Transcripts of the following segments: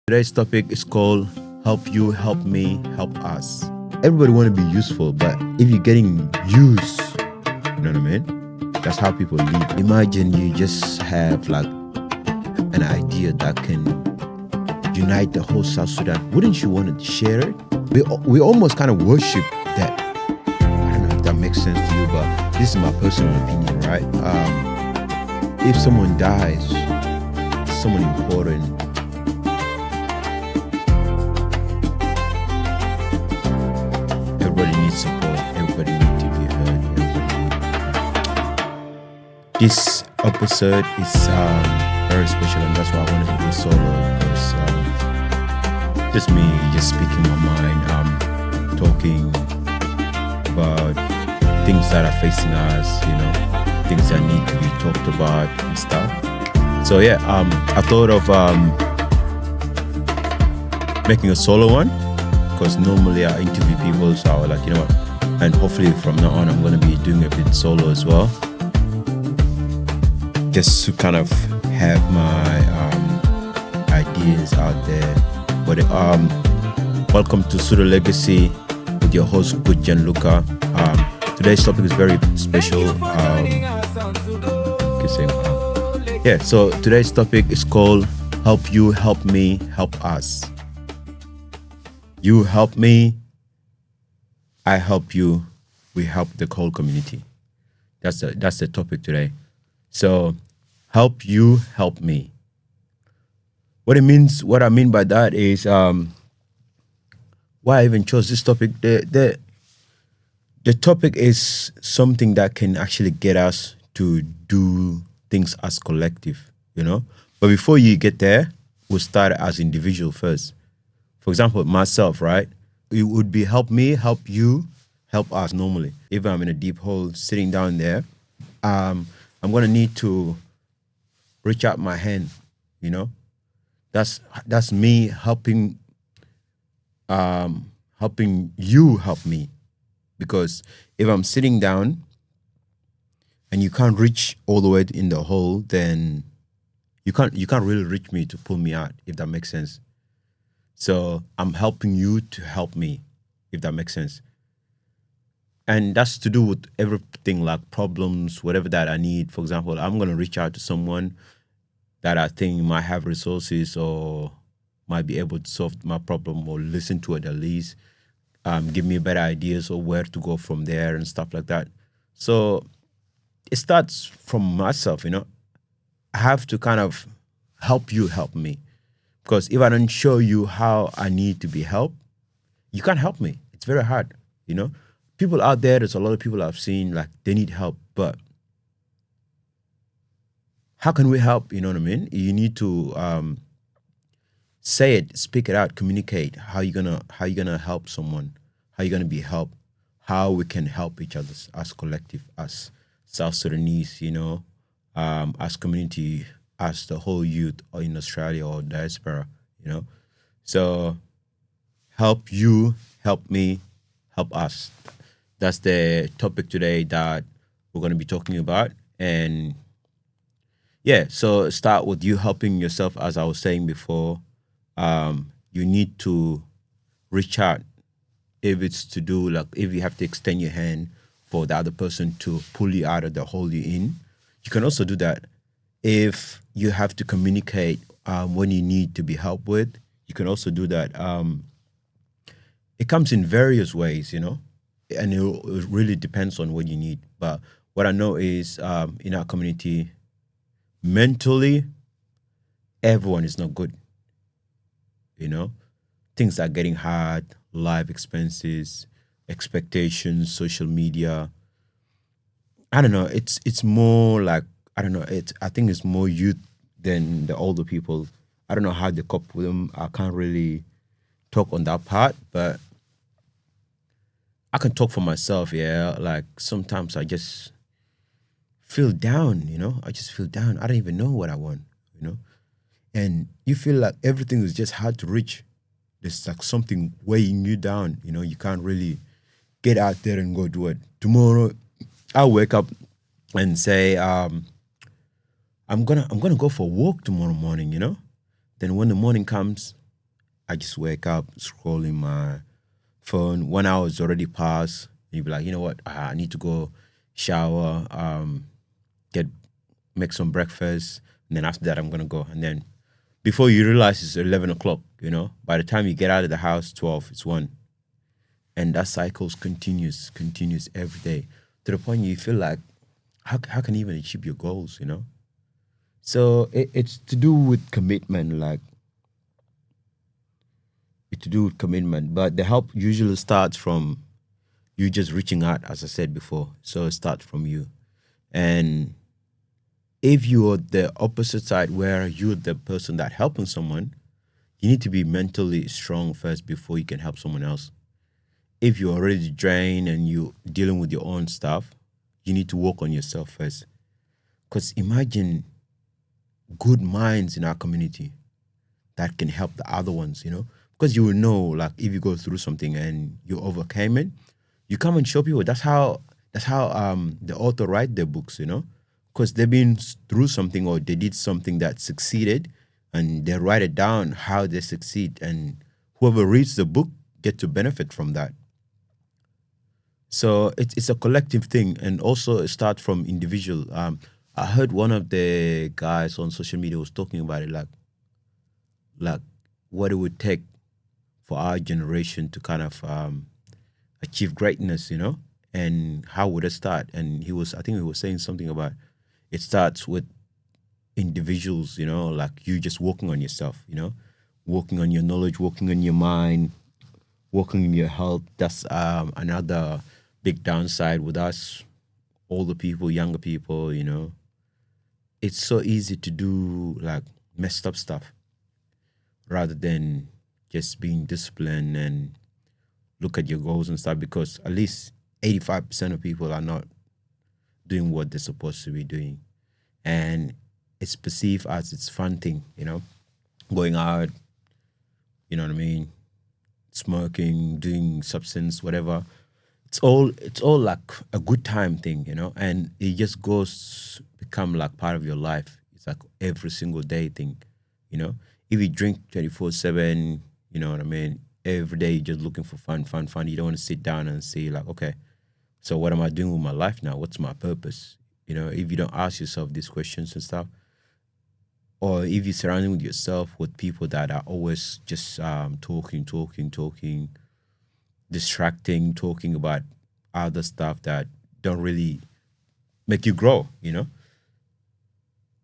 Today's topic is called Help You, Help Me, Help Us. Everybody want to be useful, but if you're getting used, you know what I mean? That's how people live. Imagine you just have like an idea that can unite the whole South Sudan. Wouldn't you want to share it? We almost kind of worship that. I don't know if that makes sense to you, but this is my personal opinion, right? If someone dies, someone important, everybody needs support. Everybody needs to be heard. This episode is very special, and that's why I wanted to do a solo, because just me, just speaking my mind, talking about things that are facing us, things that need to be talked about and stuff. So yeah, I thought of making a solo one, because normally I interview people, so I was like, you know what, and hopefully from now on I'm going to be doing a bit solo as well, just to kind of have my ideas out there. But welcome to Sudo Legacy with your host, Good Gianluca. Today's topic is very special. So today's topic is called Help You, Help Me, Help Us. You help me, I help you, we help the whole community. That's the topic today. So help you, help me. What I mean by that is why I even chose this topic. The topic is something that can actually get us to do things as collective, But before you get there, we'll start as individual first. For example, myself, right? It would be help me, help you, help us normally. If I'm in a deep hole sitting down there, I'm going to need to reach out my hand, That's me helping you help me. Because if I'm sitting down and you can't reach all the way in the hole, then you can't really reach me to pull me out, if that makes sense. So I'm helping you to help me, if that makes sense. And that's to do with everything, like problems, whatever that I need. For example, I'm going to reach out to someone that I think might have resources or might be able to solve my problem, or listen to it at least, give me better ideas or where to go from there and stuff like that. So it starts from myself, I have to kind of help you help me. Because if I don't show you how I need to be helped, you can't help me. It's very hard, People out there's a lot of people I've seen, like, they need help, but how can we help? You know what I mean? You need to say it, speak it out, communicate. How you gonna help someone? How you gonna be helped? How we can help each other as collective, as South Sudanese, as community, as the whole youth in Australia or diaspora, So help you, help me, help us. That's the topic today that we're going to be talking about. And yeah, so start with you helping yourself. As I was saying before, you need to reach out. If it's to do, like, if you have to extend your hand for the other person to pull you out of the hole you're in, you can also do that. If you have to communicate when you need to be helped with, you can also do that. It comes in various ways, and it really depends on what you need. But what I know is in our community, mentally, everyone is not good. Things are getting hard, life expenses, expectations, social media. I don't know. It's more like, I don't know. I think it's more youth than the older people. I don't know how they cope with them. I can't really talk on that part, but I can talk for myself. Yeah, like sometimes I just feel down. I just feel down. I don't even know what I want. And you feel like everything is just hard to reach. There's like something weighing you down. You can't really get out there and go do it. Tomorrow, I'll wake up and say, I'm gonna go for a walk tomorrow morning. Then when the morning comes, I just wake up, scrolling my phone. 1 hour is already passed. You'd be like, you know what? I need to go shower, get make some breakfast, and then after that I'm gonna go. And then before you realize it's 11 o'clock, by the time you get out of the house, 12, it's one. And that cycles continues every day to the point you feel like how can you even achieve your goals? So it's to do with commitment, like it's to do with commitment. But the help usually starts from you just reaching out, as I said before. So it starts from you. And if you're the opposite side where you're the person that helping someone, you need to be mentally strong first before you can help someone else. If you're already drained and you're dealing with your own stuff, you need to work on yourself first. Because imagine good minds in our community that can help the other ones. Because you will know, like, if you go through something and you overcame it, you come and show people. That's how the author write their books. Because they've been through something or they did something that succeeded, and they write it down how they succeed, and whoever reads the book get to benefit from that. So it's a collective thing, and also it starts from individual. I heard one of the guys on social media was talking about it, like what it would take for our generation to kind of achieve greatness, and how would it start? And I think he was saying something about it starts with individuals, like you just working on yourself, working on your knowledge, working on your mind, working on your health. That's another big downside with us, older people, younger people. It's so easy to do like messed up stuff rather than just being disciplined and look at your goals and stuff, because at least 85% of people are not doing what they're supposed to be doing. And it's perceived as it's fun thing, going out, you know what I mean, smoking, doing substance, whatever. It's all like a good time thing, and it just goes become like part of your life. It's like every single day thing. If you drink 24/7, you know what I mean, every day you're just looking for fun, fun, fun. You don't want to sit down and say like, okay, so what am I doing with my life now? What's my purpose? If you don't ask yourself these questions and stuff, or if you're surrounding with yourself with people that are always just talking, distracting, talking about other stuff that don't really make you grow.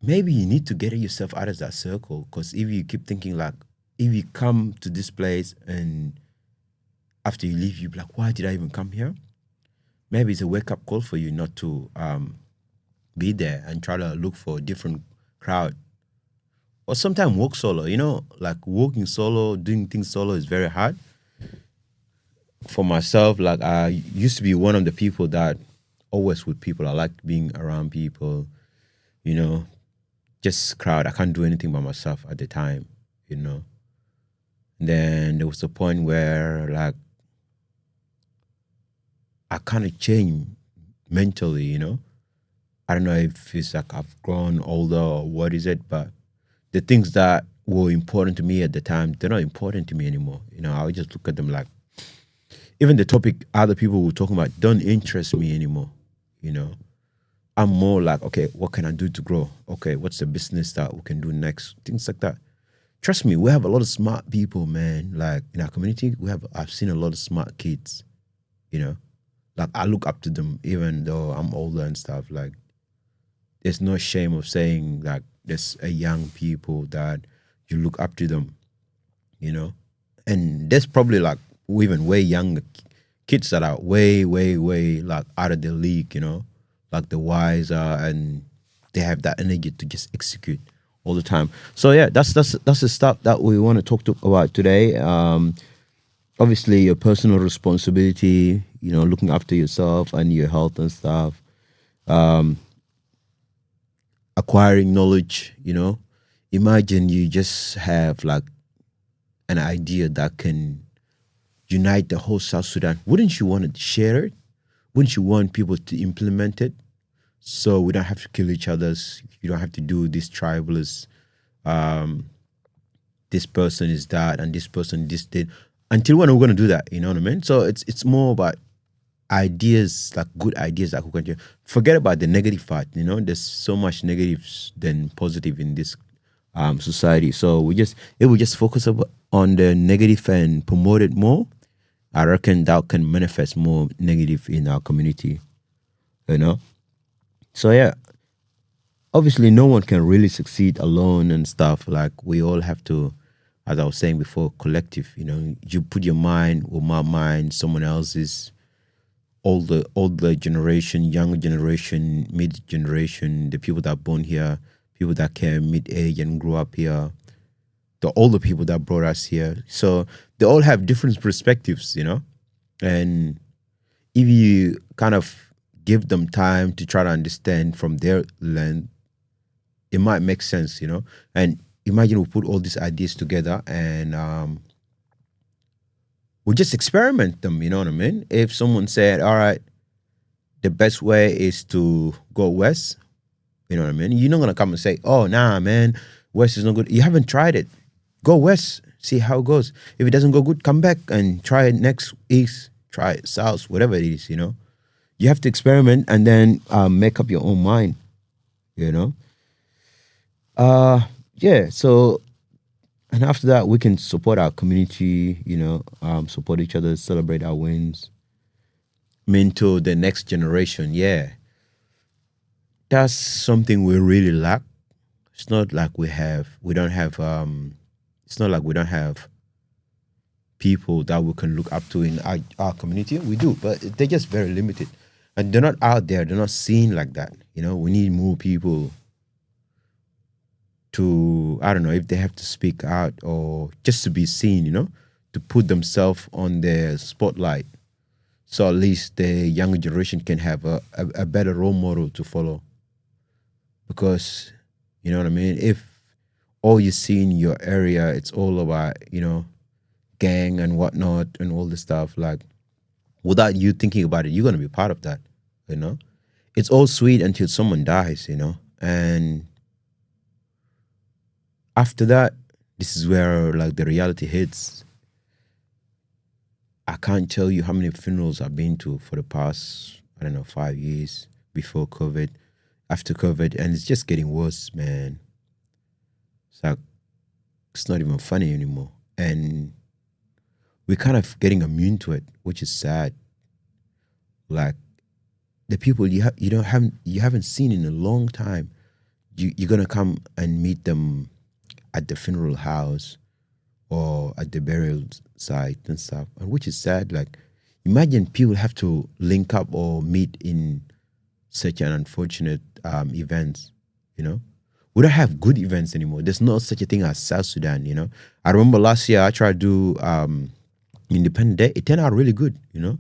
Maybe you need to get yourself out of that circle, because if you keep thinking like, if you come to this place and after you leave, you be like, why did I even come here? Maybe it's a wake up call for you not to be there and try to look for a different crowd. Or sometimes walk solo, like walking solo, doing things solo is very hard. For myself, like I used to be one of the people that always with people. I like being around people, you know, just crowd. I can't do anything by myself at the time. And then there was a point where like I kind of changed mentally. I don't know if it's like I've grown older or what is it, but the things that were important to me at the time, they're not important to me anymore. I would just look at them like, even the topic other people were talking about don't interest me anymore. You know, I'm more like, okay, what can I do to grow? Okay, what's the business that we can do next? Things like that. Trust me, we have a lot of smart people, man. Like in our community, I've seen a lot of smart kids. You know, like I look up to them, even though I'm older and stuff. Like, there's no shame of saying like there's a young people that you look up to them. You know, and there's probably like even way younger kids that are way, way, way like out of the league, like the wiser, and they have that energy to just execute all the time. So yeah, that's the stuff that we want to about today. Obviously, your personal responsibility, looking after yourself and your health and stuff, acquiring knowledge. Imagine you just have like an idea that can unite the whole South Sudan. Wouldn't you want to share it? Wouldn't you want people to implement it? So we don't have to kill each other. You don't have to do this tribalist this person is that and this person this did. Until when are we gonna do that? You know what I mean? So it's more about ideas, like good ideas that we can do. Forget about the negative part. You know, there's so much negatives than positive in this society. So if we just focus on the negative and promote it more, I reckon that can manifest more negative in our community. You know. So yeah, obviously no one can really succeed alone and stuff. Like we all have to, as I was saying before, collective. You know, you put your mind with my mind, someone else's, older generation, younger generation, mid generation, the people that are born here, people that came mid age and grew up here, the older people that brought us here. So they all have different perspectives, you know? And if you kind of give them time to try to understand from their lens, it might make sense, you know? And imagine we put all these ideas together and we just experiment them, you know what I mean? If someone said, all right, the best way is to go west, you know what I mean? You're not gonna come and say, oh nah man, west is not good. You haven't tried it. Go west, see how it goes. If it doesn't go good, come back and try it next east, try it south, whatever it is, you know? You have to experiment and then make up your own mind, you know? Yeah, so and after that we can support our community, you know, support each other, celebrate our wins, mentor the next generation. Yeah, that's something we really lack. It's not like we don't have it's not like we don't have people that we can look up to in our community. We do, but they're just very limited. And they're not out there, they're not seen like that. You know, we need more people to, I don't know, if they have to speak out or just to be seen, you know, to put themselves on the spotlight. So at least the younger generation can have a better role model to follow. Because, you know what I mean? If all you see in your area, it's all about, you know, gang and whatnot and all this stuff, like without you thinking about it, you're gonna be part of that, you know? It's all sweet until someone dies, you know? And after that, this is where like the reality hits. I can't tell you how many funerals I've been to for the past, I don't know, 5 years before COVID, after COVID, and it's just getting worse, man. It's like it's not even funny anymore. And we're kind of getting immune to it, which is sad. Like the people you haven't seen in a long time, you're gonna come and meet them at the funeral house or at the burial site and stuff, and which is sad. Like, imagine people have to link up or meet in such an unfortunate events. You know, we don't have good events anymore. There's no such a thing as South Sudan. You know, I remember last year I tried to do Independent Day. It turned out really good. You know,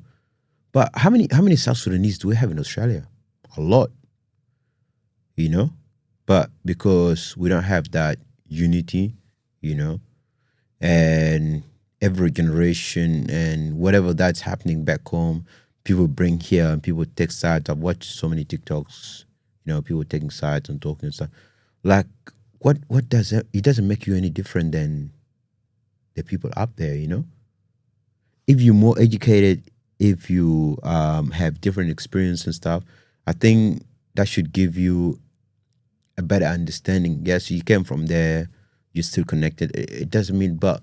but how many South Sudanese do we have in Australia? A lot. You know, but because we don't have that unity, you know, and every generation and whatever that's happening back home, people bring here and people take sides. I've watched so many TikToks, you know, people taking sides and talking and stuff. Like, what does that? It doesn't make you any different than the people up there, you know. If you're more educated, if you have different experience and stuff, I think that should give you a better understanding. Yes, you came from there, you're still connected. It doesn't mean, but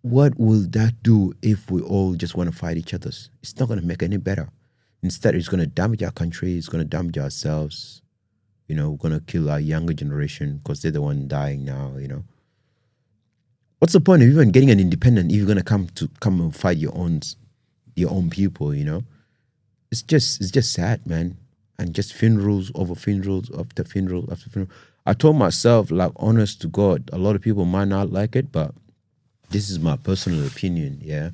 what will that do if we all just want to fight each other? It's not going to make any better. Instead, it's going to damage our country. It's going to damage ourselves. You know, we're going to kill our younger generation because they're the one dying now, you know. What's the point of even getting an independent if you're going to come and fight your own people, you know? It's just sad, man. And just funerals over funerals after funeral after funeral. I told myself, like, honest to God, a lot of people might not like it, but this is my personal opinion. Yeah,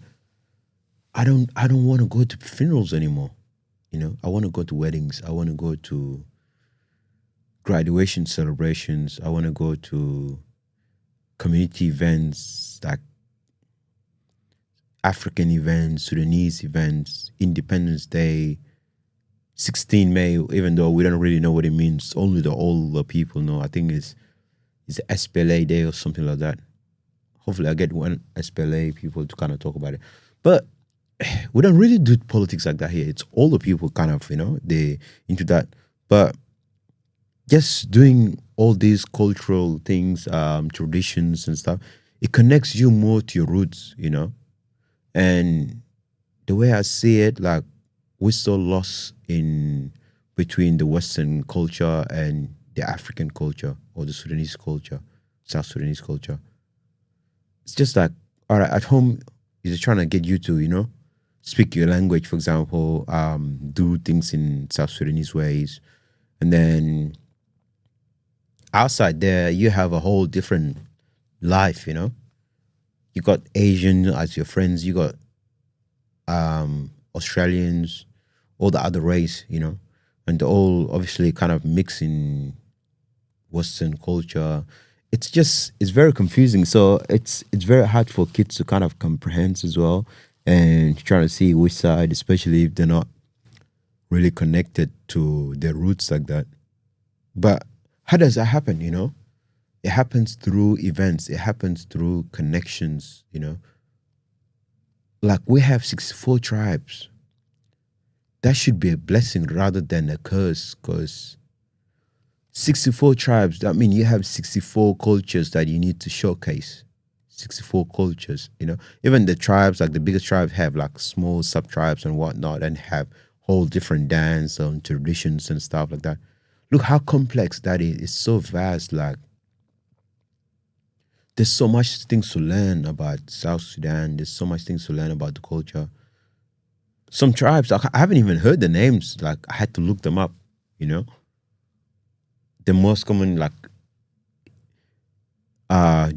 I don't want to go to funerals anymore. You know, I want to go to weddings. I want to go to graduation celebrations. I want to go to community events like African events, Sudanese events, Independence Day, 16 May, even though we don't really know what it means. Only the older people know. I think it's SPLA Day or something like that. Hopefully, I get one SPLA people to kind of talk about it. But we don't really do politics like that here. It's all the people kind of, they into that. But just doing all these cultural things, traditions and stuff, it connects you more to your roots. And the way I see it, like we're so lost in between the Western culture and the African culture or the Sudanese culture, South Sudanese culture. It's just like, all right, at home, he's trying to get you to, speak your language, for example, do things in South Sudanese ways. And then outside there, you have a whole different life. You got Asian as your friends, you got Australians, all the other race, and they're all obviously kind of mixing Western culture. It's very confusing. So it's very hard for kids to kind of comprehend as well and trying to see which side, especially if they're not really connected to their roots like that. But how does that happen? It happens through events, it happens through connections. Like we have 64 tribes. That should be a blessing rather than a curse because 64 tribes, that means you have 64 cultures that you need to showcase. 64 cultures. Even the tribes, like the biggest tribes, have like small sub tribes and whatnot and have whole different dance and traditions and stuff like that. Look how complex that is. It's so vast. Like, there's so much things to learn about South Sudan. There's so much things to learn about the culture. Some tribes, I haven't even heard the names. Like, I had to look them up. The most common, like,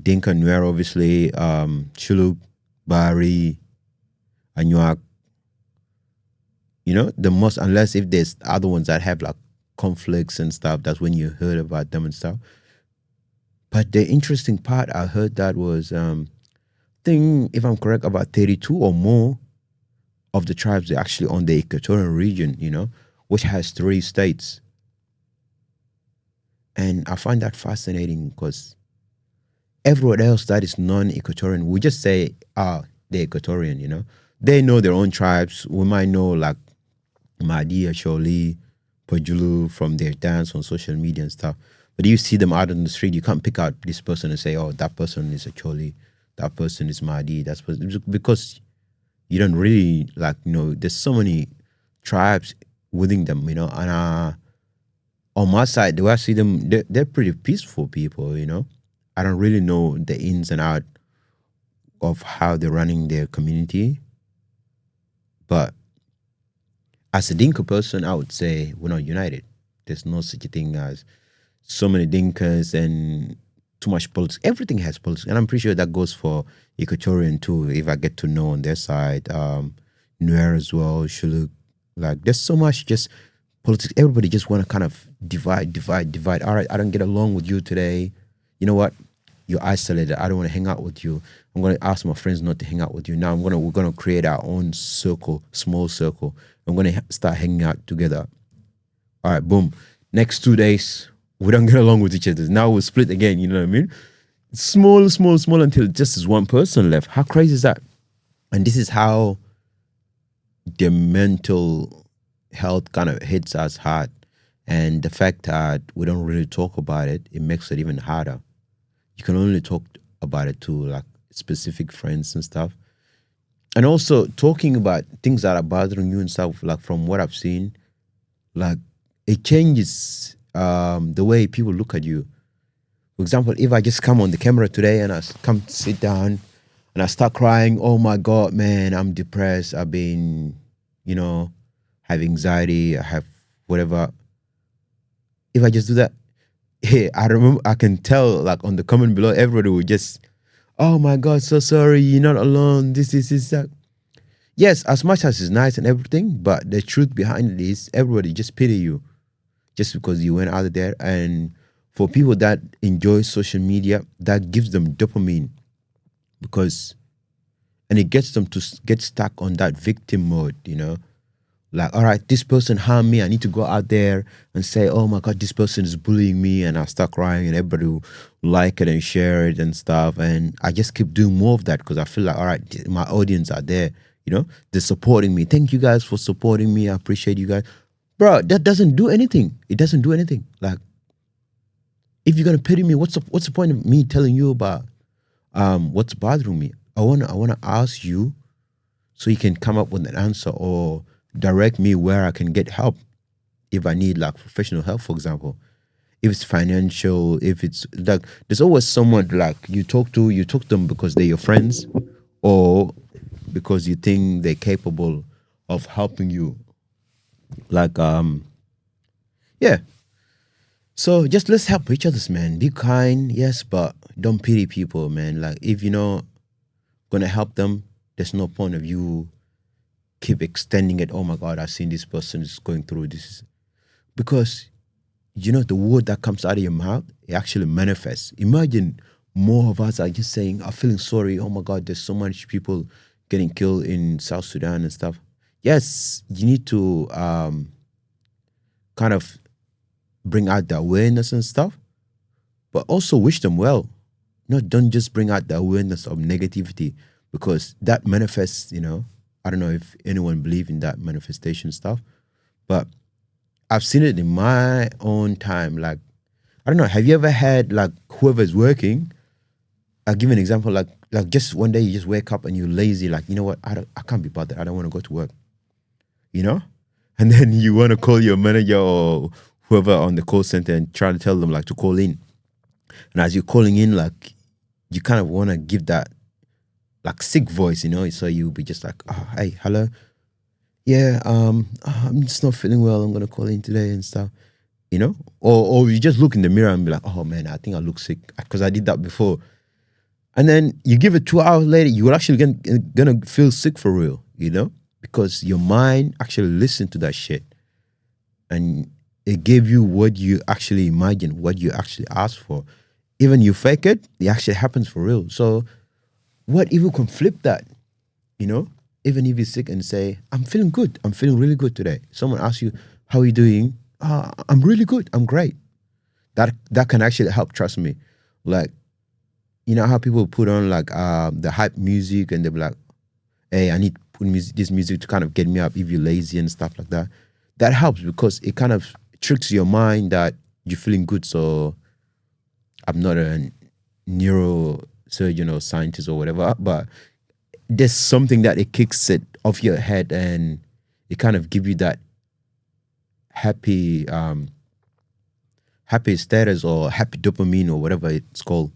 Dinka, Nuer, obviously, Shuluk, Bari, Anuak. The most, unless if there's other ones that have like conflicts and stuff, that's when you heard about them and stuff. But the interesting part I heard that was, think if I'm correct, about 32 or more of the tribes are actually on the Equatorial region, which has 3 states. And I find that fascinating because everyone else that is non-Equatorian, we just say, they're Equatorian. They know their own tribes. We might know like Mahdi, Sholi, Pajulu from their dance on social media and stuff. But you see them out on the street, you can't pick out this person and say, oh, that person is a Choli, that person is Mahdi, that's because you don't really there's so many tribes within them. And on my side, the way I see them, they're pretty peaceful people. I don't really know the ins and out of how they're running their community. But as a Dinka person, I would say we're not united. There's no such a thing as so many Dinkas and too much politics. Everything has politics. And I'm pretty sure that goes for Equatorian too, if I get to know on their side. Nuer as well, Shuluk. Like, there's so much just politics. Everybody just want to kind of divide. All right, I don't get along with you today. You know what? You're isolated. I don't want to hang out with you. I'm going to ask my friends not to hang out with you. Now we're going to create our own circle, small circle. I'm going to start hanging out together. All right, boom. Next 2 days, we don't get along with each other. Now we'll split again, you know what I mean? Small until just is one person left. How crazy is that? And this is how the mental health kind of hits us hard. And the fact that we don't really talk about it, it makes it even harder. You can only talk about it to like specific friends and stuff. And also talking about things that are bothering you and stuff, like from what I've seen, like it changes the way people look at you. For example, if I just come on the camera today and I come sit down and I start crying, oh my God, man, I'm depressed. I've been, have anxiety, I have whatever. If I just do that, hey, I remember, I can tell like on the comment below, everybody will just, oh my God, so sorry, you're not alone, this, that. Yes, as much as it's nice and everything, but the truth behind it is everybody just pity you just because you went out there. And for people that enjoy social media, that gives them dopamine and it gets them to get stuck on that victim mode, Like, all right, this person harmed me. I need to go out there and say, oh my God, this person is bullying me. And I start crying and everybody will like it and share it and stuff. And I just keep doing more of that because I feel like, all right, my audience are there, they're supporting me. Thank you guys for supporting me. I appreciate you guys. Bro, that doesn't do anything. It doesn't do anything. Like, if you're gonna pity me, what's the point of me telling you about what's bothering me? I wanna ask you so you can come up with an answer or direct me where I can get help if I need like professional help, for example. If it's financial, if it's like there's always someone like you talk to them because they're your friends or because you think they're capable of helping you. Like yeah. So just let's help each other, man. Be kind, yes, but don't pity people, man. Like if you're not gonna help them, there's no point of you keep extending it. Oh my God, I've seen this person is going through this. Because the word that comes out of your mouth, it actually manifests. Imagine more of us are just saying, I'm feeling sorry. Oh my God, there's so much people getting killed in South Sudan and stuff. Yes, you need to kind of bring out the awareness and stuff, but also wish them well. No, don't just bring out the awareness of negativity because that manifests, I don't know if anyone believe in that manifestation stuff, but I've seen it in my own time. Like, I don't know, have you ever had like whoever's working, I'll give you an example, like just one day you just wake up and you're lazy, like, you know what, I can't be bothered. I don't want to go to work, you know? And then you want to call your manager or whoever on the call center and try to tell them like to call in. And as you're calling in, like you kind of want to give that like sick voice, so you'll be just like, oh, hey, hello. Yeah, I'm just not feeling well. I'm gonna call in today and stuff, or you just look in the mirror and be like, oh man, I think I look sick because I did that before. And then you give it 2 hours later, you're actually gonna feel sick for real, because your mind actually listened to that shit and it gave you what you actually imagined, what you actually asked for. Even you fake it, it actually happens for real. So what if you can flip that, even if you're sick and say, I'm feeling good. I'm feeling really good today. Someone asks you, how are you doing? I'm really good. I'm great. That can actually help, trust me. Like, you know how people put on like the hype music and they're like, hey, I need to put this music to kind of get me up if you're lazy and stuff like that. That helps because it kind of tricks your mind that you're feeling good. So I'm not a neurosurgeon or scientist or whatever, but there's something that it kicks it off your head and it kind of give you that happy happy status or happy dopamine or whatever it's called.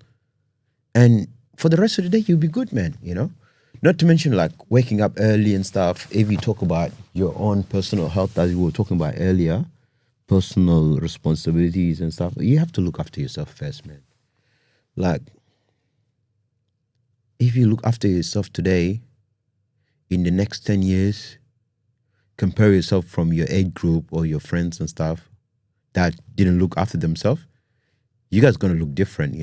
And for the rest of the day, you'll be good, man, Not to mention like waking up early and stuff. If you talk about your own personal health, as we were talking about earlier, personal responsibilities and stuff, you have to look after yourself first, man. Like, if you look after yourself today, in the next 10 years, compare yourself from your age group or your friends and stuff that didn't look after themselves, you guys gonna look different,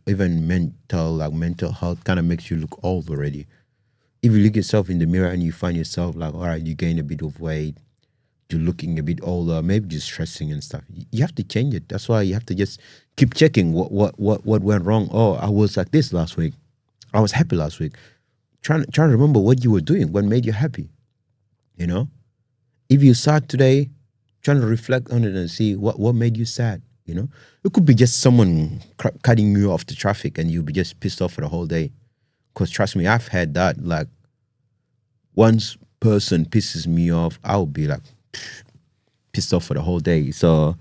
Even mental health kind of makes you look old already. If you look yourself in the mirror and you find yourself like, all right, you gain a bit of weight, you're looking a bit older, maybe just stressing and stuff. You have to change it. That's why you have to just keep checking what went wrong. Oh, I was like this last week. I was happy last week. Trying to remember what you were doing, what made you happy. If you're sad today, trying to reflect on it and see what made you sad. It could be just someone cutting you off the traffic and you'll be just pissed off for the whole day. Because trust me, I've had that. Like, once person pisses me off, I'll be like pissed off for the whole day. So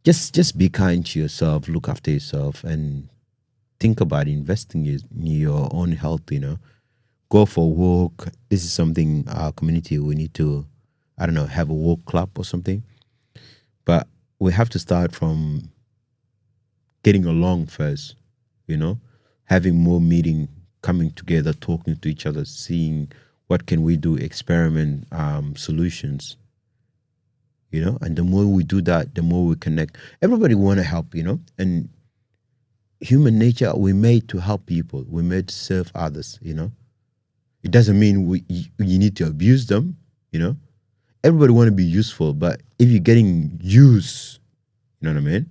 just be kind to yourself, look after yourself, and think about investing in your own health. Go for a walk. This is something our community we need to, I don't know, have a walk club or something. But we have to start from getting along first. Having more meeting, coming together, talking to each other, seeing what can we do, experiment solutions. And the more we do that, the more we connect. Everybody want to help, and human nature, we're made to help people. We're made to serve others, It doesn't mean you need to abuse them, everybody want to be useful, but if you're getting used, you know what I mean?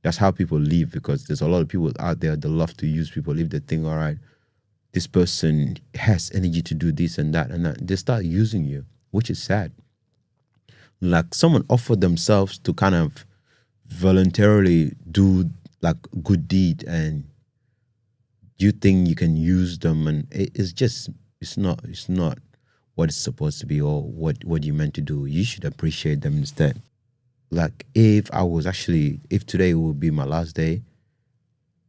That's how people leave, because there's a lot of people out there that love to use people. If they think, all right, this person has energy to do this and that, they start using you, which is sad. Like someone offered themselves to kind of voluntarily do like good deed, and you think you can use them, and it's just it's not what it's supposed to be, or what you meant to do. You should appreciate them instead. Like if today would be my last day,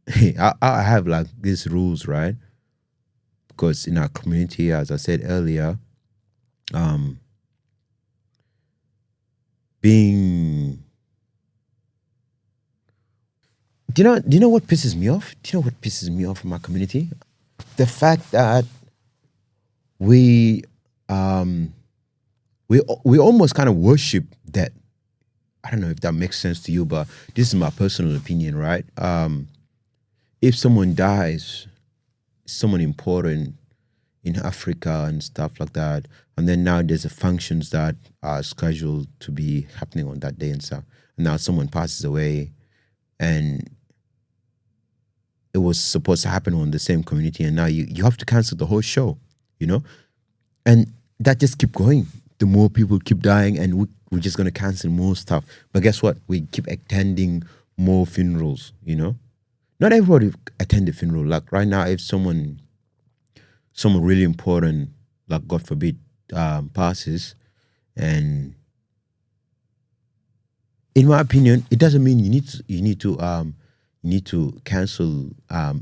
I have like these rules, right? Because in our community, as I said earlier, um, being do you know what pisses me off? Do you know what pisses me off in my community? The fact that we um we almost kind of worship that. I don't know if that makes sense to you, but this is my personal opinion, right? If someone dies, someone important in Africa and stuff like that, and then now there's a functions that are scheduled to be happening on that day and stuff, and now someone passes away, and it was supposed to happen on the same community, and now you have to cancel the whole show, you know, and that just keep going. The more people keep dying, and we're just gonna cancel more stuff. But guess what? We keep attending more funerals. You know, not everybody attend the funeral. Like right now, if someone really important, like God forbid, passes, and in my opinion, it doesn't mean you need to cancel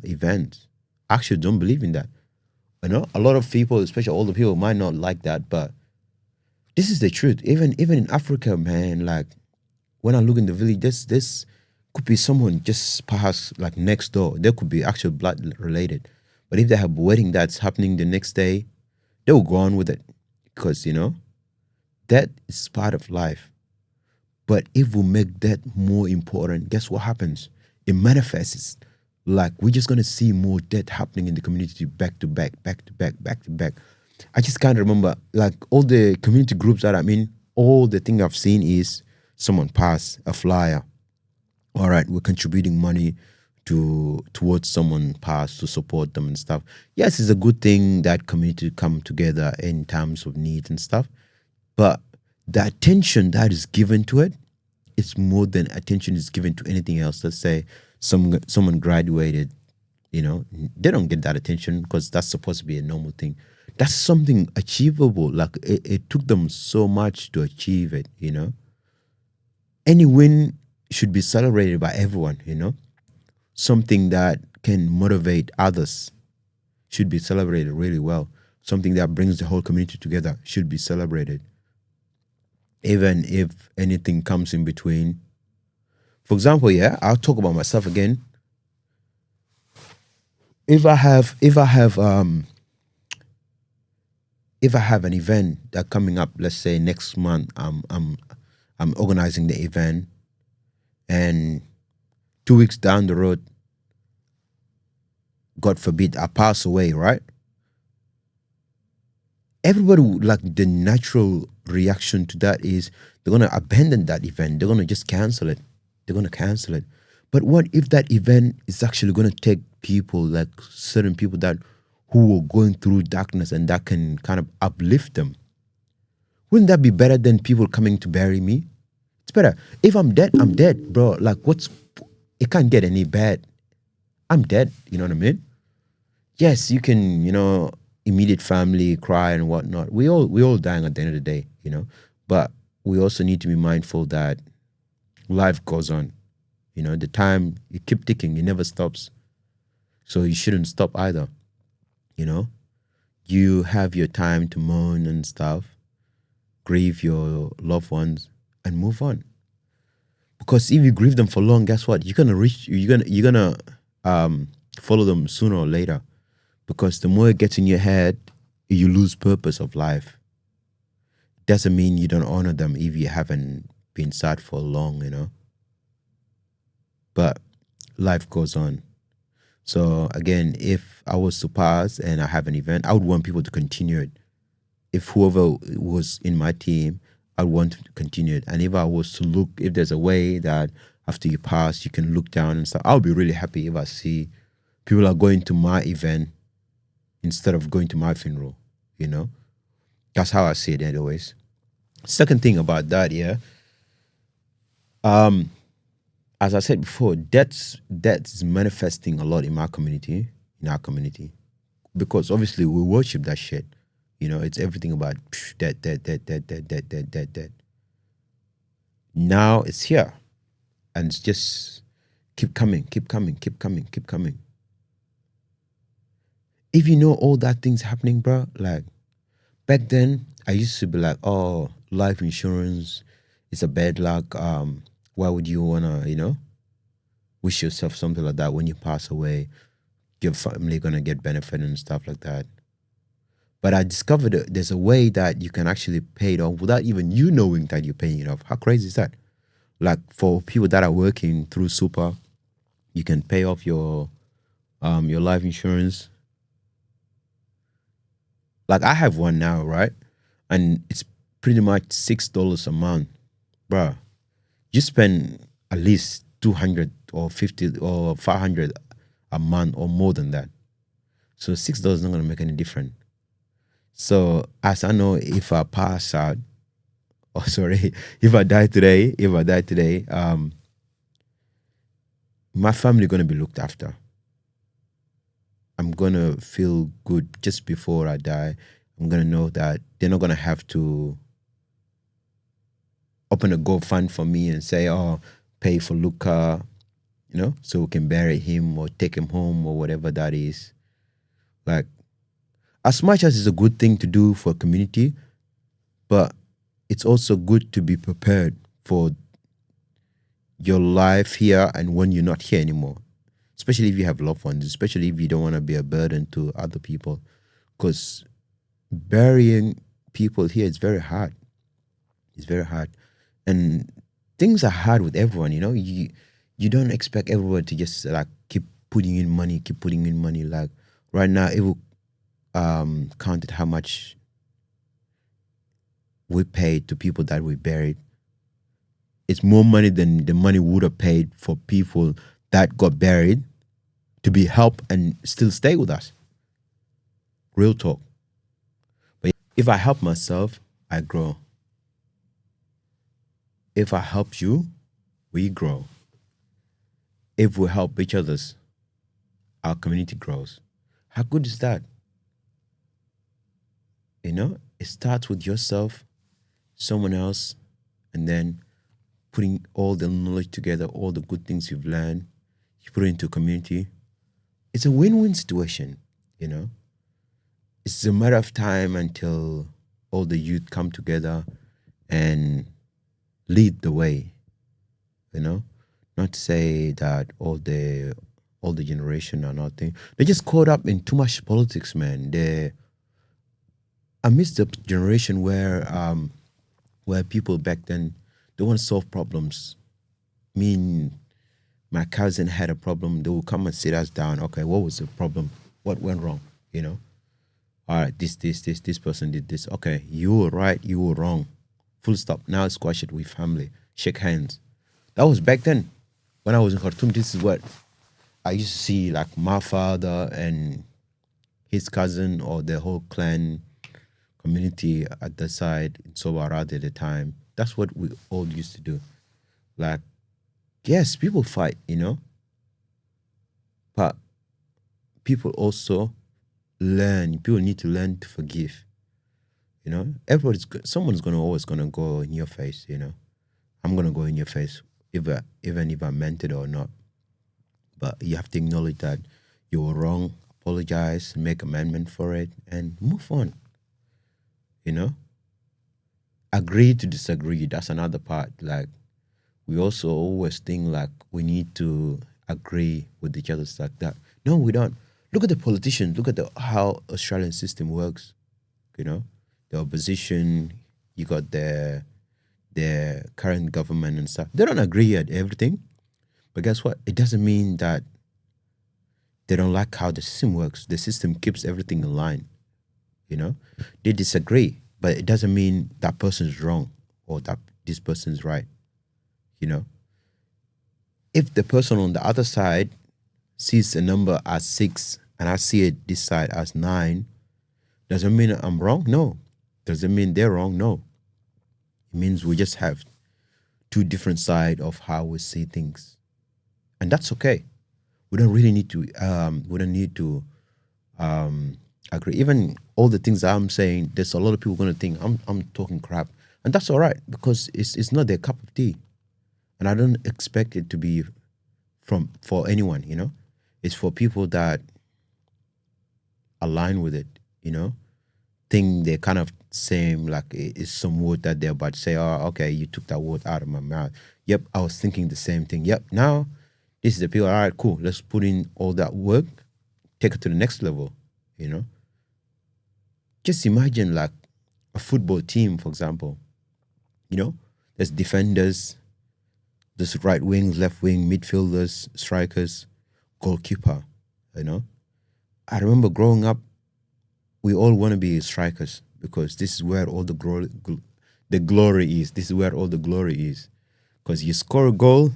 events. I actually don't believe in that. You know, a lot of people, especially older people, might not like that, but this is the truth. Even in Africa, man, like when I look in the village, this could be someone just perhaps like next door. There could be actual blood related. But if they have a wedding that's happening the next day, they will go on with it. Because, that is part of life. But if we make that more important, guess what happens? It manifests. Like we're just gonna see more death happening in the community back to back, back to back, back to back. I just can't remember like all the community groups that I'm in, all the thing I've seen is someone pass a flyer. All right, we're contributing money towards someone pass to support them and stuff. Yes, it's a good thing that community come together in times of need and stuff. But the attention that is given to it, it's more than attention is given to anything else. Let's say someone graduated, they don't get that attention because that's supposed to be a normal thing. That's something achievable. Like it took them so much to achieve it. Any win should be celebrated by everyone. Something that can motivate others should be celebrated really well. Something that brings the whole community together should be celebrated. Even if anything comes in between. For example, I'll talk about myself again. If I have an event that coming up, let's say next month, I'm organizing the event, and 2 weeks down the road, God forbid, I pass away, right? Everybody like the natural reaction to that is they're gonna abandon that event. They're gonna just cancel it. They're gonna cancel it. But what if that event is actually gonna take people, like certain people that who are going through darkness, and that can kind of uplift them? Wouldn't that be better than people coming to bury me? It's better. If I'm dead, I'm dead, bro. Like it can't get any bad. I'm dead, you know what I mean? Yes, you can, immediate family cry and whatnot. We all dying at the end of the day, But we also need to be mindful that life goes on. The time you keep ticking, it never stops. So you shouldn't stop either. You have your time to mourn and stuff, grieve your loved ones, and move on. Because if you grieve them for long, guess what? You're gonna follow them sooner or later. Because the more it gets in your head, you lose purpose of life. Doesn't mean you don't honor them if you haven't been sad for long, But life goes on. So again, if I was to pass and I have an event, I would want people to continue it. If whoever was in my team, I want to continue it. And if I was to look, if there's a way that after you pass, you can look down and stuff, I'll be really happy if I see people are going to my event instead of going to my funeral. You know, that's how I see it, anyways. Second thing about that, yeah. Um, as I said before, that's manifesting a lot in my community, in our community, because obviously we worship that shit. You know, it's everything about that. Now it's here, and it's just keep coming, keep coming, keep coming, keep coming. If you know all that things happening, bro, like back then, I used to be like, oh, life insurance is a bad luck. Why would you wanna, wish yourself something like that when you pass away? Your family gonna get benefit and stuff like that. But I discovered that there's a way that you can actually pay it off without even you knowing that you're paying it off. How crazy is that? Like for people that are working through Super, you can pay off your life insurance. Like I have one now, right? And it's pretty much $6 a month, bruh. You spend at least 200 or 50 or 500 a month or more than that. So $6 is not gonna make any difference. So as I know, if I pass out, oh sorry, if I die today, my family gonna be looked after. I'm gonna feel good just before I die. I'm gonna know that they're not gonna have to open a GoFund for me and say, "Oh, pay for Luca," so we can bury him or take him home or whatever that is. Like, as much as it's a good thing to do for a community, but it's also good to be prepared for your life here and when you're not here anymore. Especially if you have loved ones, especially if you don't want to be a burden to other people. Because burying people here is very hard. It's very hard. And things are hard with everyone, You don't expect everyone to just like keep putting in money, keep putting in money. Like right now, it will counted how much we paid to people that we buried. It's more money than the money we would have paid for people that got buried to be helped and still stay with us. Real talk. But if I help myself, I grow. If I help you, we grow. If we help each other's, our community grows. How good is that? It starts with yourself, someone else, and then putting all the knowledge together, all the good things you've learned, you put it into a community. It's a win-win situation. It's a matter of time until all the youth come together and lead the way, Not to say that all the generation are nothing. They're just caught up in too much politics, man. I miss the generation where people back then they want to solve problems. Me and my cousin had a problem. They will come and sit us down. Okay, what was the problem? What went wrong? All right, this person did this. Okay, you were right, you were wrong. Full stop. Now squash it with family. Shake hands. That was back then. When I was in Khartoum, this is what I used to see, like my father and his cousin or the whole clan community at the side in Sobarad at the time. That's what we all used to do. Like, yes, people fight, but people also learn. People need to learn to forgive. Someone's always gonna go in your face. I'm gonna go in your face, even if I meant it or not. But you have to acknowledge that you were wrong, apologize, make amendment for it, and move on. Agree to disagree. That's another part. Like we also always think like we need to agree with each other like that. No, we don't. Look at the politicians. Look at how Australian system works. The opposition. You got the current government and stuff. They don't agree at everything, but guess what? It doesn't mean that they don't like how the system works. The system keeps everything in line. They disagree, but it doesn't mean that person is wrong or that this person's right. You know, if the person on the other side sees a number as 6 and I see it this side as 9, doesn't mean I'm wrong. No, doesn't mean they're wrong. No, it means we just have two different sides of how we see things, and that's okay. We don't really need to. We don't need to agree. Even all the things that I'm saying, there's a lot of people going to think I'm talking crap, and that's all right because it's not their cup of tea, and I don't expect it to be from for anyone. It's for people that align with it. You know, think they're kind of same. Like it's some word that they're about to say. Oh, okay, you took that word out of my mouth. Yep, I was thinking the same thing. Yep, now this is the people. All right, cool. Let's put in all that work, take it to the next level. You know, just imagine like a football team, for example. You know, there's defenders, there's right wings, left wing, midfielders, strikers, goalkeeper. You know, I remember growing up, we all want to be strikers because this is where all the glory is. This is where all the glory is. Because you score a goal,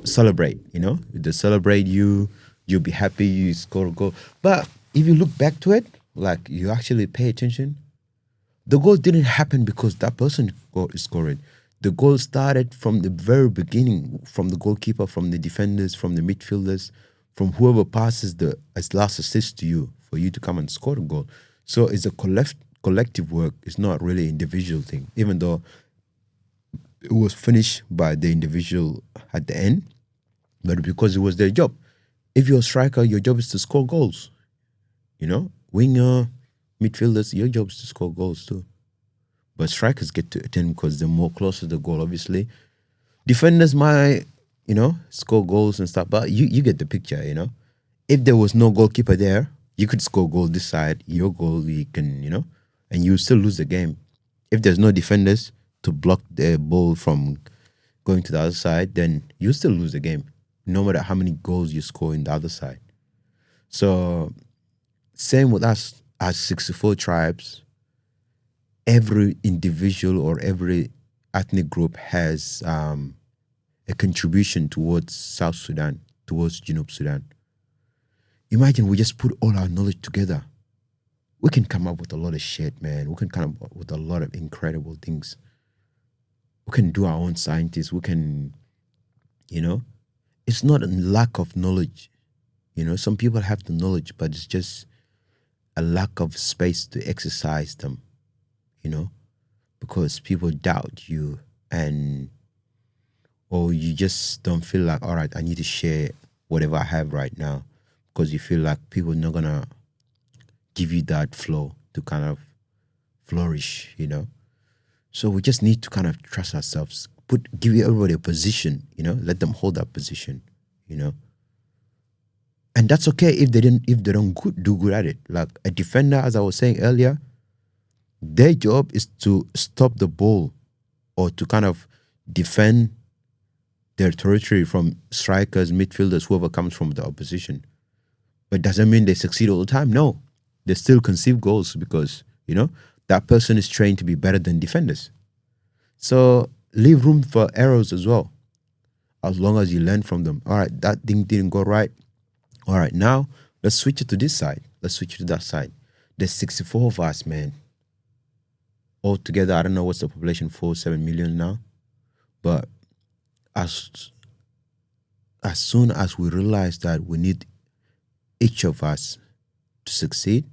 celebrate. They celebrate you. You'll be happy you score a goal. But if you look back to it, like you actually pay attention, the goal didn't happen because that person scored. The goal started from the very beginning, from the goalkeeper, from the defenders, from the midfielders, from whoever passes the as last assist to you for you to come and score the goal. So it's a collective work. It's not really an individual thing, even though it was finished by the individual at the end, but because it was their job. If you're a striker, your job is to score goals. Winger, midfielders, your job is to score goals too. But strikers get to attend because they're more closer to the goal, obviously. Defenders might, score goals and stuff, but you get the picture. If there was no goalkeeper there, you could score goal this side, your goal, you can, and you still lose the game. If there's no defenders to block the ball from going to the other side, then you still lose the game, no matter how many goals you score in the other side. So, same with us as 64 tribes. Every individual or every ethnic group has a contribution towards South Sudan, towards Junub Sudan. Imagine we just put all our knowledge together. We can come up with a lot of shit, man. We can come up with a lot of incredible things. We can do our own scientists. We can, it's not a lack of knowledge. Some people have the knowledge, but it's just a lack of space to exercise them, because people doubt you or you just don't feel like, all right, I need to share whatever I have right now because you feel like people are not going to give you that flow to kind of flourish, So we just need to kind of trust ourselves, give everybody a position, let them hold that position, And that's okay if they don't do good at it. Like a defender, as I was saying earlier, their job is to stop the ball or to kind of defend their territory from strikers, midfielders, whoever comes from the opposition. But doesn't mean they succeed all the time. No, they still conceive goals because, that person is trained to be better than defenders. So leave room for errors as well, as long as you learn from them. All right, that thing didn't go right. All right, now let's switch it to this side. Let's switch it to that side. There's 64 of us, man. Altogether, I don't know what's the population, 7 million now. But as soon as we realize that we need each of us to succeed,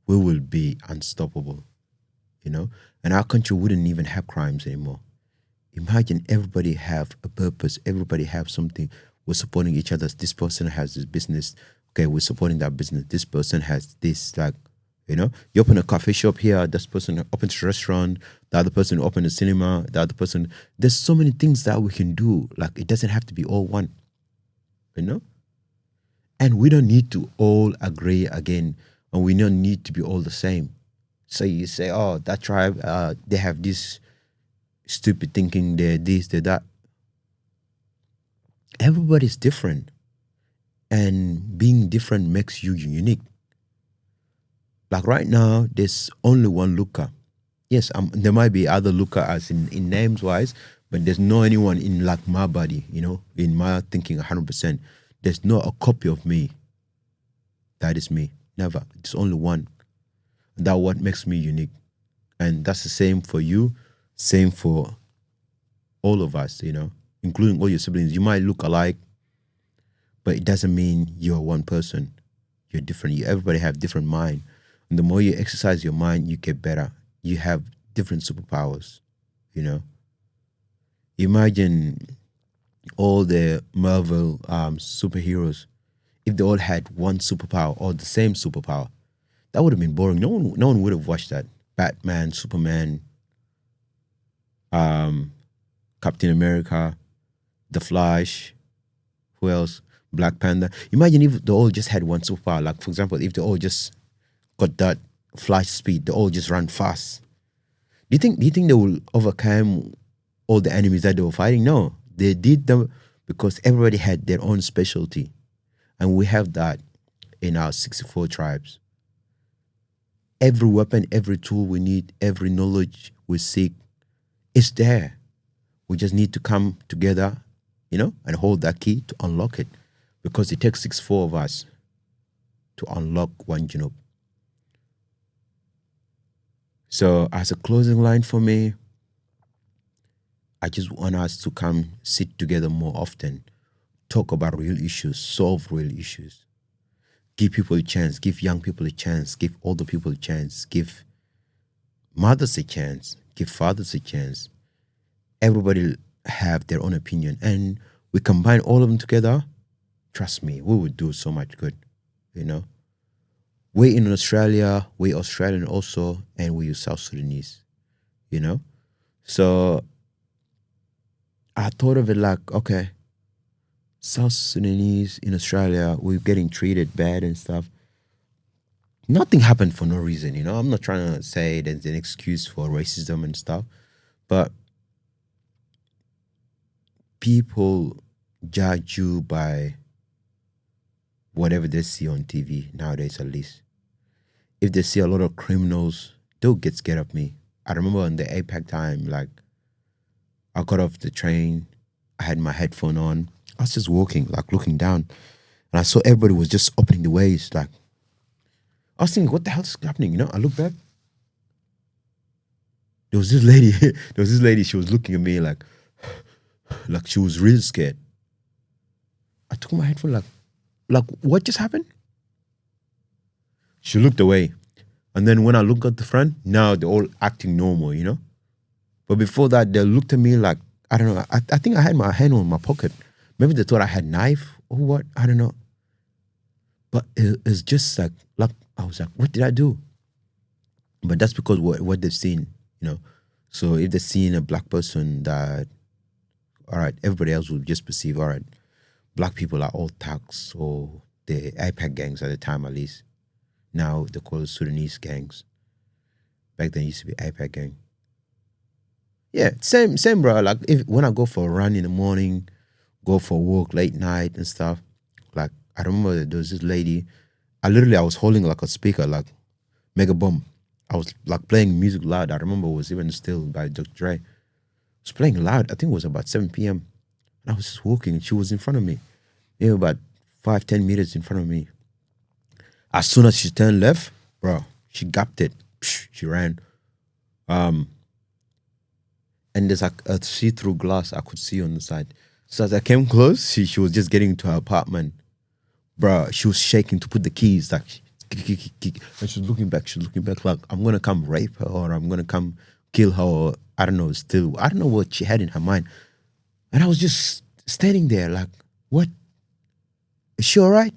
we will be unstoppable, And our country wouldn't even have crimes anymore. Imagine everybody have a purpose. Everybody have something. We're supporting each other. This person has this business. Okay, we're supporting that business. This person has this, like, you open a coffee shop here. This person opens a restaurant. The other person opens a cinema. The other person. There's so many things that we can do. Like, it doesn't have to be all one, And we don't need to all agree again. And we don't need to be all the same. So you say, oh, that tribe, they have this stupid thinking, they're this, they're that. Everybody's different. And being different makes you unique. Like right now, there's only one Luca. Yes, there might be other looker as in names wise, but there's no anyone in like my body, in my thinking 100%. There's no a copy of me that is me. Never. It's only one. That what makes me unique. And that's the same for you, same for all of us, including all your siblings. You might look alike, but it doesn't mean you're one person. You're different. Everybody have different mind. And the more you exercise your mind, you get better. You have different superpowers, you know. Imagine all the Marvel superheroes, if they all had one superpower or the same superpower, that would have been boring. No one would have watched that. Batman, Superman, um, Captain America, The Flash, who else? Black Panther. Imagine if they all just had one superpower. Like, for example, if they all just got that flash speed, they all just run fast. Do you think they will overcome all the enemies that they were fighting? No. They did them because everybody had their own specialty. And we have that in our 64 tribes. Every weapon, every tool we need, every knowledge we seek is there. We just need to come together, and hold that key to unlock it. Because it takes 64 of us to unlock one Junub. So as a closing line for me, I just want us to come sit together more often, talk about real issues, solve real issues, give people a chance, give young people a chance, give older people a chance, give mothers a chance, give fathers a chance. Everybody have their own opinion, and we combine all of them together. Trust me, we would do so much good, We in Australia, we Australian also, and we South Sudanese, So I thought of it like, okay, South Sudanese in Australia, we're getting treated bad and stuff. Nothing happened for no reason, I'm not trying to say there's an excuse for racism and stuff, but people judge you by whatever they see on TV nowadays, at least. If they see a lot of criminals, they'll get scared of me. I remember on the APAC time, like, I got off the train, I had my headphone on, I was just walking, like looking down, and I saw everybody was just opening the ways. Like, I was thinking, what the hell's happening? I look back. There was this lady, she was looking at me like she was really scared. I took my headphone like what just happened? She looked away. And then when I looked at the front, now they're all acting normal, But before that, they looked at me like, I don't know, I think I had my hand on my pocket. Maybe they thought I had knife or what, I don't know. But it's just like I was like, what did I do? But that's because what they've seen, So if they've seen a black person that, all right, everybody else will just perceive, all right, black people are all thugs or the APAC gangs at the time, at least. Now they call it Sudanese gangs. Back then it used to be APAC gang. Yeah, same, bro. Like when I go for a run in the morning, go for a walk late night and stuff. Like I remember there was this lady. I was holding like a speaker, like Mega Bomb. I was like playing music loud. I remember it was even still by Dr. Dre. I was playing loud. I think it was about 7 p.m. And I was just walking and she was in front of me. About 5-10 meters in front of me. As soon as she turned left, bro, she gapped it. She ran. And there's like a see-through glass I could see on the side. So as I came close, she was just getting to her apartment. Bro, she was shaking to put the keys. Like, and she's looking back. Like, I'm going to come rape her or I'm going to come kill her or I don't know, I don't know what she had in her mind. And I was just standing there like, what? Is she all right?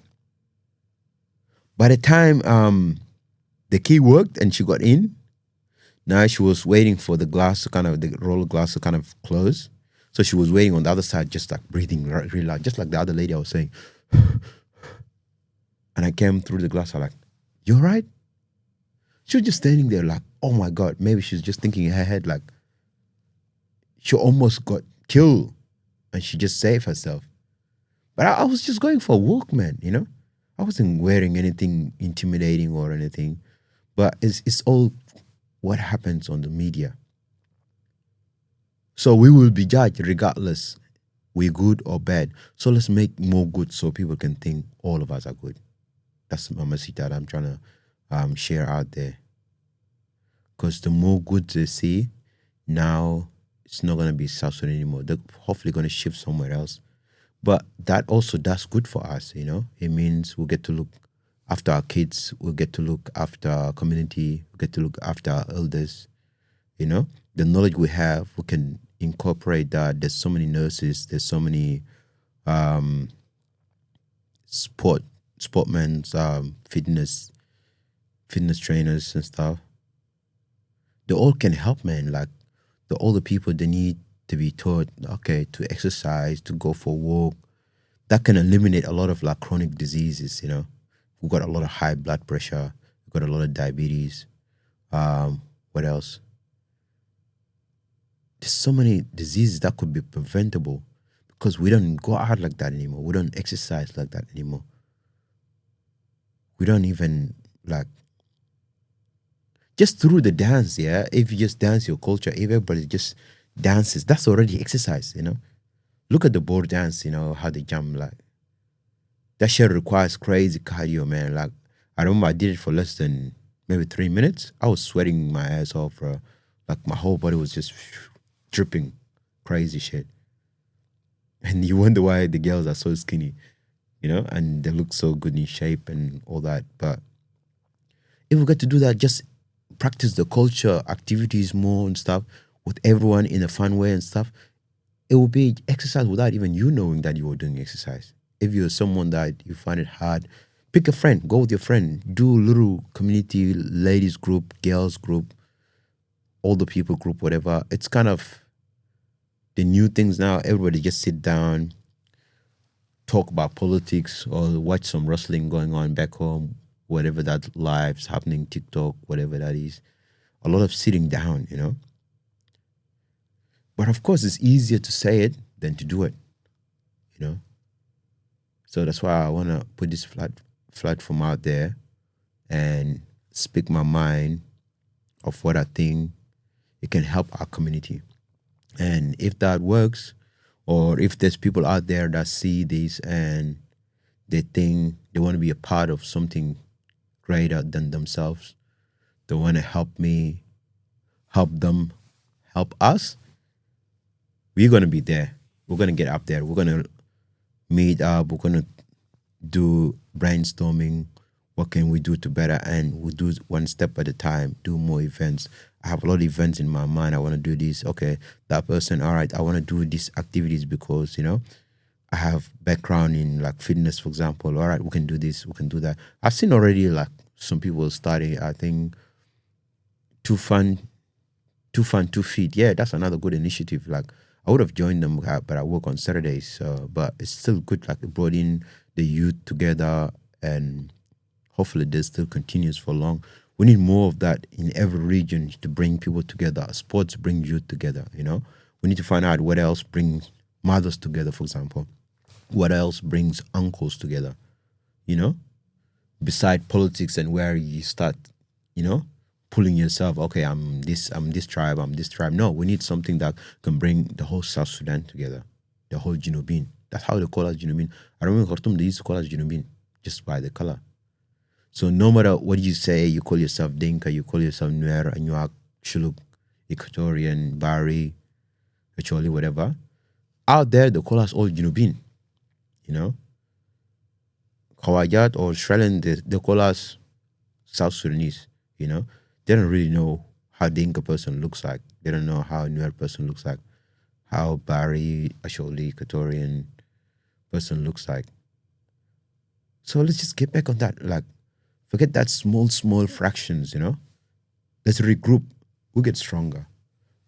By the time the key worked and she got in, now she was waiting for the roller glass to kind of close. So she was waiting on the other side, just like breathing really loud, just like the other lady I was saying. And I came through the glass, I'm like, you all right? She was just standing there like, oh my God, maybe she's just thinking in her head like, she almost got killed and she just saved herself. But I was just going for a walk, man, I wasn't wearing anything intimidating or anything. But it's all what happens on the media. So we will be judged regardless we're good or bad. So let's make more good so people can think all of us are good. That's my message that I'm trying to share out there. Because the more good they see, now it's not going to be South Sudan anymore. They're hopefully going to shift somewhere else. But that also does good for us, you know. It means we get to look after our kids, we get to look after our community, we get to look after our elders, you know. The knowledge we have, we can incorporate that. There's so many nurses, there's so many um, sport sportmen's fitness trainers and stuff. They all can help, man. Like the older people, they need to be taught, okay, to exercise, to go for a walk. That can eliminate a lot of like chronic diseases, you know. We've got a lot of high blood pressure, we've got a lot of diabetes. What else? There's so many diseases that could be preventable because we don't go out like that anymore. We don't exercise like that anymore. We don't even like just through the dance, yeah. If you just dance your culture, if everybody just dances, that's already exercise, you know. Look at the board dance, you know, how they jump like that shit requires crazy cardio, man. Like I remember I did it for less than maybe 3 minutes. I was sweating my ass off, bro. Like my whole body was just dripping, crazy shit. And you wonder why the girls are so skinny, you know, and they look so good in shape and all that. But if we get to do that, just practice the culture activities more and stuff with everyone in a fun way and stuff, it will be exercise without even you knowing that you were doing exercise. If you're someone that you find it hard, pick a friend, go with your friend, do a little community, ladies group, girls group, older people group, whatever. It's kind of the new things now. Everybody just sit down, talk about politics or watch some wrestling going on back home, whatever that live's happening, TikTok, whatever that is. A lot of sitting down, you know. But of course, it's easier to say it than to do it, you know. So that's why I want to put this platform out there and speak my mind of what I think it can help our community. And if that works, or if there's people out there that see this and they think they want to be a part of something greater than themselves, they want to help me, help them, help us, we're going to be there. We're going to get up there. We're going to meet up. We're going to do brainstorming. What can we do to better? And we'll do one step at a time, do more events. I have a lot of events in my mind. I want to do this. Okay, that person, all right, I want to do these activities because, you know, I have background in like fitness, for example. All right, we can do this, we can do that. I've seen already like some people starting, I think, Too Fun, Too Fun, Too Fit. Yeah, that's another good initiative. Like I would have joined them, but I work on Saturdays. But it's still good. Like it brought in the youth together, and hopefully this still continues for long. We need more of that in every region to bring people together. Sports bring youth together, you know. We need to find out what else brings mothers together, for example. What else brings uncles together, you know? Beside politics and where you start, you know, pulling yourself, okay, I'm this tribe, I'm this tribe. No, we need something that can bring the whole South Sudan together, the whole Junubin. That's how they call us Junubin. I remember in Khartoum, they used to call us Junubin just by the color. So no matter what you say, you call yourself Dinka, you call yourself Nuer, Anuak, Shuluk, Equatorian, Bari, Acholi, whatever. Out there, they call us all Junubin, you know. Kawajat or Australian, they call us South Sudanese, you know. They don't really know how Dinka person looks like. They don't know how Nuer person looks like, how Bari, Asholi, Equatorian person looks like. So let's just get back on that. Like, forget that small fractions, you know. Let's regroup. We'll get stronger.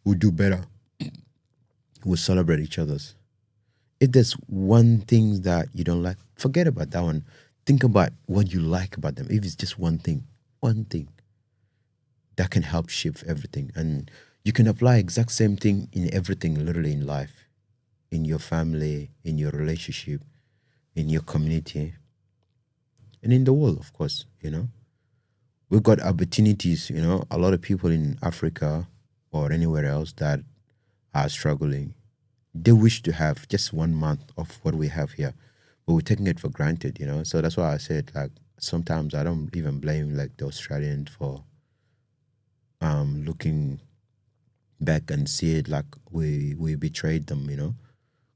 We'll do better. We'll celebrate each other's. If there's one thing that you don't like, forget about that one. Think about what you like about them. If it's just one thing that can help shift everything. And you can apply exact same thing in everything, literally in life, in your family, in your relationship, in your community, and in the world, of course, you know. we've got opportunities, you know, a lot of people in Africa or anywhere else that are struggling. They wish to have just 1 month of what we have here, but we're taking it for granted, you know. So that's why I said, like, sometimes I don't even blame like the Australians for looking back and see it like we betrayed them, you know,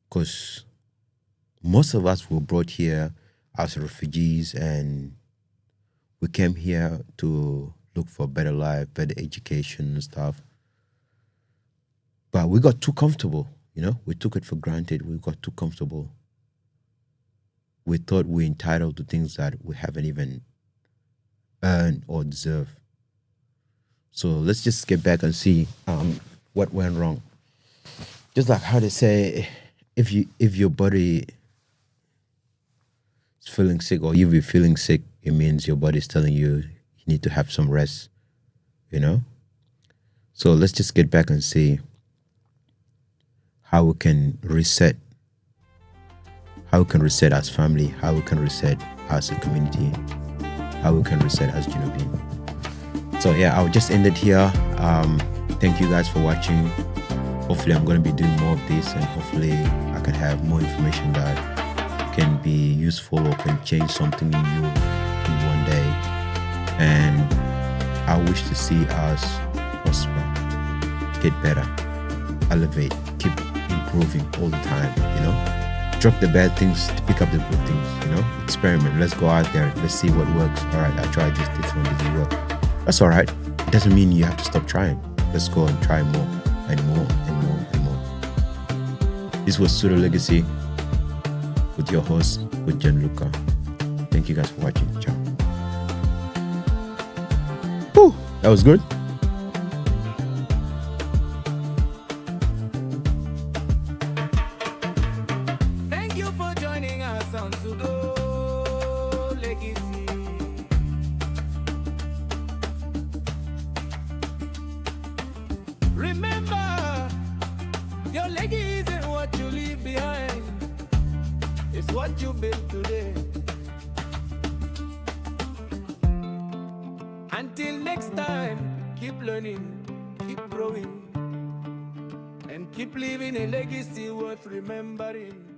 because most of us were brought here as refugees, and we came here to look for a better life, better education and stuff. But we got too comfortable, you know. We took it for granted. We got too comfortable. We thought we're entitled to things that we haven't even earned or deserve. So let's just get back and see what went wrong. Just like how they say, if your body is feeling sick or if you're feeling sick, it means your body's telling you you need to have some rest, you know? So let's just get back and see how we can reset, how we can reset as family, how we can reset as a community, how we can reset as Genovine. So yeah, I'll just end it here. Thank you guys for watching. Hopefully I'm going to be doing more of this, and hopefully I can have more information that can be useful or can change something in you in one day. And I wish to see us prosper, get better, elevate, keep improving all the time, you know. Drop the bad things to pick up the good things, you know. Experiment. Let's go out there. Let's see what works. All right, I tried this one didn't work. That's all right. It doesn't mean you have to stop trying. Let's go and try more and more and more and more. This was Sudo Legacy with your host, with Gianluca. Thank you guys for watching. Ciao. Whew, that was good. Thank you for joining us on Sudo Legacy. Remember, your legacy isn't what you leave behind, it's what you build today. Until next time, keep learning, keep growing, and keep leaving a legacy worth remembering.